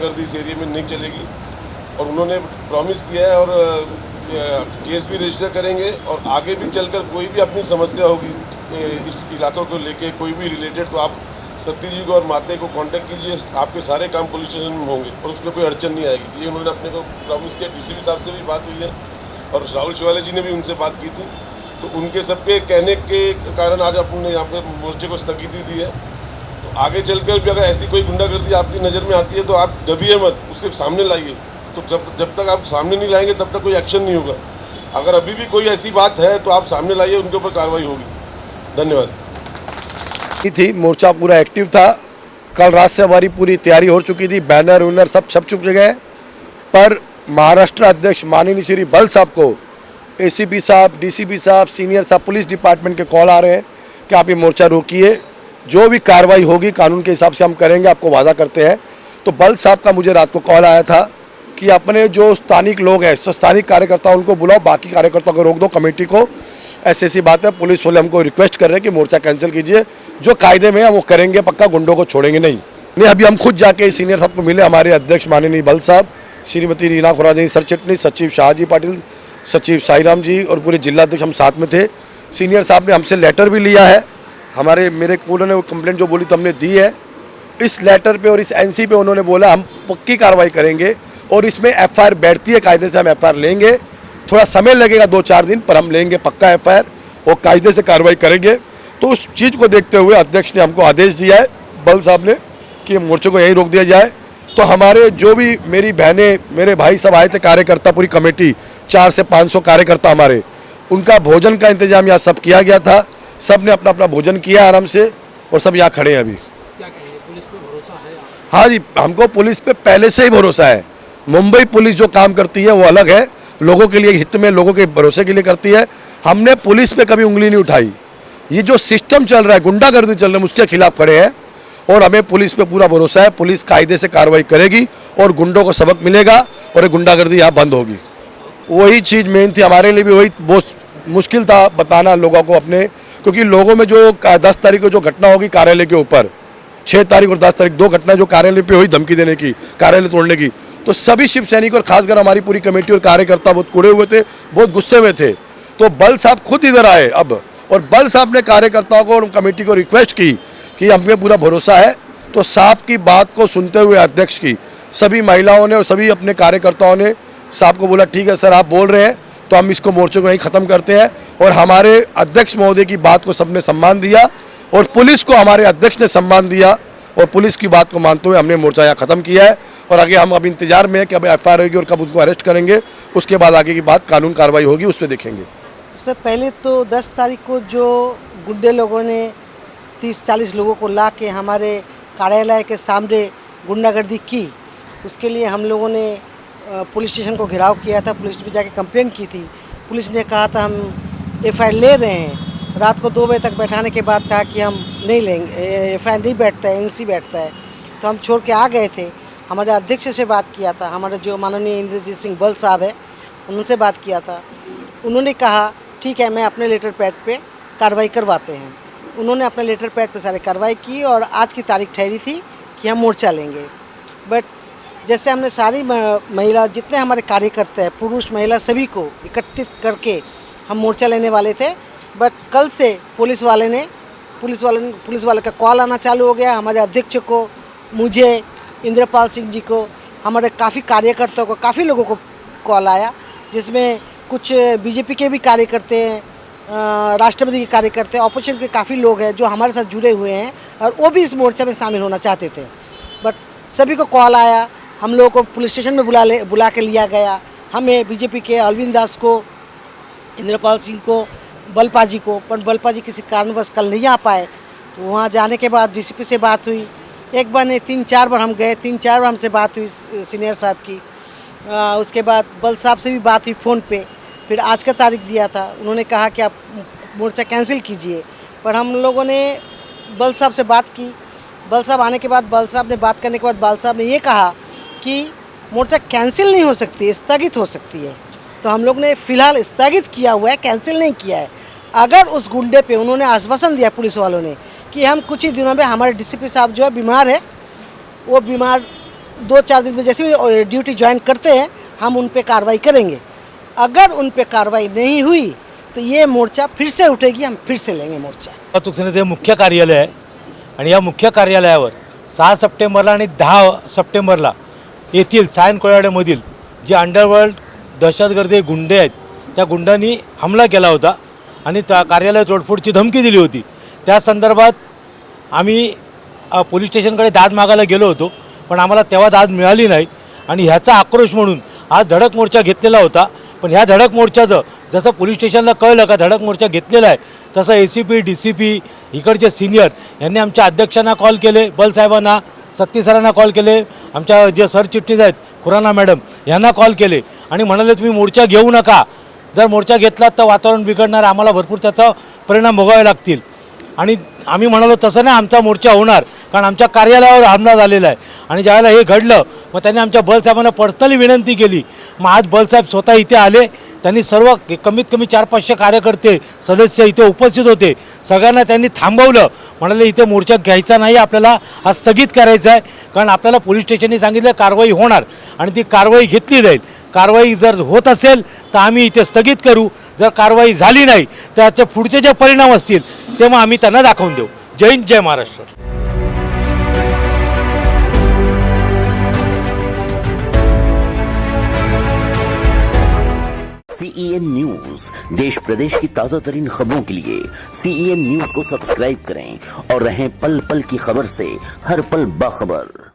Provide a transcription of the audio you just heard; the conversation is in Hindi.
गुंडागर्दी इस एरिया में नहीं चलेगी और उन्होंने प्रॉमिस किया है और केस भी रजिस्टर करेंगे और आगे भी चलकर कोई भी अपनी समस्या होगी इस इलाकों को लेके कोई भी रिलेटेड तो आप सत्ती जी को और माते को कांटेक्ट कीजिए, आपके सारे काम पुलिस स्टेशन में होंगे और उसमें कोई अड़चन नहीं आएगी। ये उन्होंने अपने को प्रॉमिस किया। डीसीपी साहब से भी बात हुई है और राहुल शिवाले जी ने भी उनसे बात की थी, तो उनके सबके कहने के कारण आज अपने यहाँ पे मोर्चे को स्थगिति दी है। तो आगे चलकर भी अगर ऐसी कोई गुंडागर्दी आपकी नज़र में आती है तो आप दबिए मत, उसके सामने लाइए। तो जब तक आप सामने नहीं लाएंगे तब तक कोई एक्शन नहीं होगा। अगर अभी भी कोई ऐसी बात है तो आप सामने लाइए, उनके ऊपर कार्रवाई होगी। धन्यवाद। थी मोर्चा पूरा एक्टिव था। कल रात से हमारी पूरी तैयारी हो चुकी थी, बैनर उनर सब छप चुके गए, पर महाराष्ट्र अध्यक्ष माननीय श्री बल साहब को एसीपी साहब, डीसीपी साहब, सीनियर साहब, पुलिस डिपार्टमेंट के कॉल आ रहे हैं कि आप ये मोर्चा रोकिए, जो भी कार्रवाई होगी कानून के हिसाब से हम करेंगे, आपको वादा करते हैं। तो बल साहब का मुझे रात को कॉल आया था कि अपने जो स्थानिक लोग हैं, स्थानिक कार्यकर्ता उनको बुलाओ, बाकी कार्यकर्ताओं को रोक दो, कमेटी को। ऐसी बात है। पुलिस वाले हमको रिक्वेस्ट कर रहे हैं कि मोर्चा कैंसिल कीजिए, जो कायदे में है वो करेंगे, पक्का गुंडों को छोड़ेंगे नहीं। अभी हम खुद जाके सीनियर साहब को मिले, हमारे अध्यक्ष माननीय बल साहब, श्रीमती रीना खुराजी सर चिटनी, सचिव शाहजी पाटिल, सचिव साईराम जी और पूरे जिलाध्यक्ष हम साथ में थे। सीनियर साहब ने हमसे लेटर भी लिया है, मेरे उन्होंने वो कंप्लेंट जो बोली तो हमने दी है। इस लेटर पे और इस एनसी पे उन्होंने बोला हम पक्की कार्रवाई करेंगे और इसमें एफआईआर बैठती है, कायदे से हम एफआईआर लेंगे। थोड़ा समय लगेगा 2-4 दिन, पर हम लेंगे पक्का एफआईआर और कायदे से कार्रवाई करेंगे। तो उस चीज़ को देखते हुए अध्यक्ष ने हमको आदेश दिया है, बल साहब ने, कि मोर्चे को यहीं रोक दिया जाए। तो हमारे जो भी मेरी बहनें, मेरे भाई सब आए थे, कार्यकर्ता, पूरी कमेटी 400 से 500 कार्यकर्ता हमारे, उनका भोजन का इंतजाम यहाँ सब किया गया था। सब ने अपना अपना भोजन किया आराम से और सब यहाँ खड़े हैं अभी। क्या कहेंगे, पुलिस पे भरोसा है? हाँ जी, हमको पुलिस पे पहले से ही भरोसा है। मुंबई पुलिस जो काम करती है वो अलग है, लोगों के लिए हित में, लोगों के भरोसे के लिए करती है। हमने पुलिस पे कभी उंगली नहीं उठाई। ये जो सिस्टम चल रहा है, गुंडागर्दी चल रही है, उसके खिलाफ खड़े हैं और हमें पुलिस पे पूरा भरोसा है। पुलिस कायदे से कार्रवाई करेगी और गुंडों को सबक मिलेगा और ये गुंडागर्दी यहाँ बंद होगी। वही चीज़ मेन थी हमारे लिए भी, वही बहुत मुश्किल था बताना लोगों को अपने, क्योंकि लोगों में जो 10 तारीख को जो घटना होगी कार्यालय के ऊपर, 6 तारीख और 10 तारीख 2 घटना जो कार्यालय पे हुई, धमकी देने की, कार्यालय तोड़ने की, तो सभी शिव सैनिक और खासकर हमारी पूरी कमेटी और कार्यकर्ता बहुत कुड़े हुए थे, बहुत गुस्से में थे। तो बल साहब खुद इधर आए अब, और बल साहब ने कार्यकर्ताओं को और कमेटी को रिक्वेस्ट की कि हमें पूरा भरोसा है। तो साहब की बात को सुनते हुए अध्यक्ष की सभी महिलाओं ने और सभी अपने कार्यकर्ताओं ने साहब को बोला, ठीक है सर आप बोल रहे हैं तो हम इसको मोर्चे को यहीं ख़त्म करते हैं। और हमारे अध्यक्ष महोदय की बात को सबने सम्मान दिया और पुलिस को हमारे अध्यक्ष ने सम्मान दिया और पुलिस की बात को मानते हुए हमने मोर्चा यहाँ ख़त्म किया है। और आगे हम अब इंतजार में है कि अब एफआईआर होगी और कब उसको अरेस्ट करेंगे, उसके बाद आगे की बात कानून कार्रवाई होगी, उस पर देखेंगे। सबसे पहले तो 10 तारीख को जो गुंडे लोगों ने 30-40 लोगों को ला के हमारे कार्यालय के सामने गुंडागर्दी की, उसके लिए हम लोगों ने पुलिस स्टेशन को घेराव किया था। पुलिस में जाके कंप्लेंट की थी। पुलिस ने कहा था हम एफआईआर ले रहे हैं। रात को 2 बजे तक बैठाने के बाद कहा कि हम नहीं लेंगे, एफआईआर नहीं बैठता है, एनसी बैठता है। तो हम छोड़ के आ गए थे। हमारे अध्यक्ष से बात किया था, हमारे जो माननीय इंद्रजीत सिंह बल साहब है उनसे बात किया था। उन्होंने कहा ठीक है, मैं अपने लेटर पैड पे कार्रवाई करवाते हैं। उन्होंने अपने लेटर पैड पे सारी कार्रवाई की और आज की तारीख ठहरी थी कि हम मोर्चा लेंगे। बट जैसे हमने सारी महिला, जितने हमारे कार्यकर्ता हैं, पुरुष महिला, सभी को एकत्रित करके हम मोर्चा लेने वाले थे। बट कल से पुलिस वाले का कॉल आना चालू हो गया। हमारे अध्यक्ष को, मुझे, इंद्रपाल सिंह जी को, हमारे काफ़ी कार्यकर्ताओं को, काफ़ी लोगों को कॉल आया, जिसमें कुछ बीजेपी के भी कार्यकर्ते हैं, राष्ट्रपति के कार्यकर्ते, ऑपोजिशन के काफ़ी लोग हैं जो हमारे साथ जुड़े हुए हैं और वो भी इस मोर्चा में शामिल होना चाहते थे। बट सभी को कॉल आया, हम लोगों को पुलिस स्टेशन में बुला के लिया गया। हमें बीजेपी के अरविंद दास को, इंद्रपाल सिंह को, बलपा जी को, पर बलपा जी किसी कारणवश कल नहीं आ पाए। तो वहाँ जाने के बाद डीसीपी से बात हुई, एक बार नहीं 3-4 बार हम गए, 3-4 बार हमसे बात हुई सीनियर साहब की। उसके बाद बल साहब से भी बात हुई फ़ोन पे। फिर आज का तारीख दिया था, उन्होंने कहा कि आप मोर्चा कैंसिल कीजिए। पर हम लोगों ने बल साहब से बात की। बल साहब आने के बाद, बल साहब ने बात करने के बाद बल साहब ने ये कहा कि मोर्चा कैंसिल नहीं हो सकती, स्थगित हो सकती है। तो हम लोग ने फ़िलहाल स्थगित किया हुआ है, कैंसिल नहीं किया है। अगर उस गुंडे पे उन्होंने आश्वासन दिया पुलिस वालों ने कि हम कुछ ही दिनों में, हमारे डीसीपी साहब जो है बीमार है, वो बीमार 2-4 दिन में जैसे भी ड्यूटी ज्वाइन करते हैं हम उन पे कार्रवाई करेंगे। अगर उन पे कार्रवाई नहीं हुई तो ये मोर्चा फिर से उठेगी, हम फिर से लेंगे मोर्चा। वाहतूक सेनेचे मुख्य कार्यालय आहे आणि या मुख्य कार्यालयावर 6 सप्टेंबरला आणि 10 सप्टेंबरला येथील सायन कोळ्यामधील जे अंडरवर्ल्ड दहशतगर्दी गुंडे आहेत त्या गुंडांनी हमला केला होता आणि त्या कार्यालय तोडफोडची धमकी दिली होती। त्या संदर्भात आम्ही पोलीस स्टेशनकडे दाद मागायला गेलो होतो, पण आम्हाला तेव्हा दाद मिळाली नाही आणि ह्याचा आक्रोश म्हणून आज धडक मोर्चा घेतलेला होता। पण ह्या धडक मोर्चाचं जसं पोलीस स्टेशनला कळलं का धडक मोर्चा घेतलेला आहे, तसं ACP DCP इकडचे सिनियर यांनी आमच्या अध्यक्षांना कॉल केले, बलसाहेबांना, सत्ती सरांना कॉल केले, आमच्या जे सरचिटणीस आहेत खुराना मॅडम यांना कॉल केले आणि म्हणाले तुम्ही मोर्चा घेऊ नका, जर मोर्चा घेतलात तर वातावरण बिघडणार, आम्हाला भरपूर त्याचा परिणाम भोगावे लागतील। आणि आम्ही म्हणालो तसं नाही आमचा मोर्चा होणार, कारण आमच्या कार्यालयावर हमला झालेला आहे। आणि ज्यावेळेला हे घडलं मग त्यांनी आमच्या बलसाहेबांना पर्सनली विनंती केली। मग आज बलसाहेब स्वतः इथे आले, त्यांनी सर्व कमीत कमी 400-500 कार्यकर्ते सदस्य इथे उपस्थित होते, सगळ्यांना त्यांनी थांबवलं, म्हणाले इथे मोर्चा घ्यायचा नाही, आपल्याला हा स्थगित करायचा आहे, कारण आपल्याला पोलीस स्टेशनने सांगितलं कारवाई होणार आणि ती कारवाई घेतली जाईल। कारवाई जर होत असेल तर आम्ही इथे स्थगित करू, जर कारवाई झाली नाही तर त्याचे पुढचे जे परिणाम असतील ते मग आम्ही त्यांना दाखवून देऊ। जय हिंद, जय महाराष्ट्र। CEN न्यूज, देश प्रदेश की ताजा तरीन खबरों के लिए CEN न्यूज को सब्सक्राइब करें और रहें पल पल की खबर से हर पल बाखबर।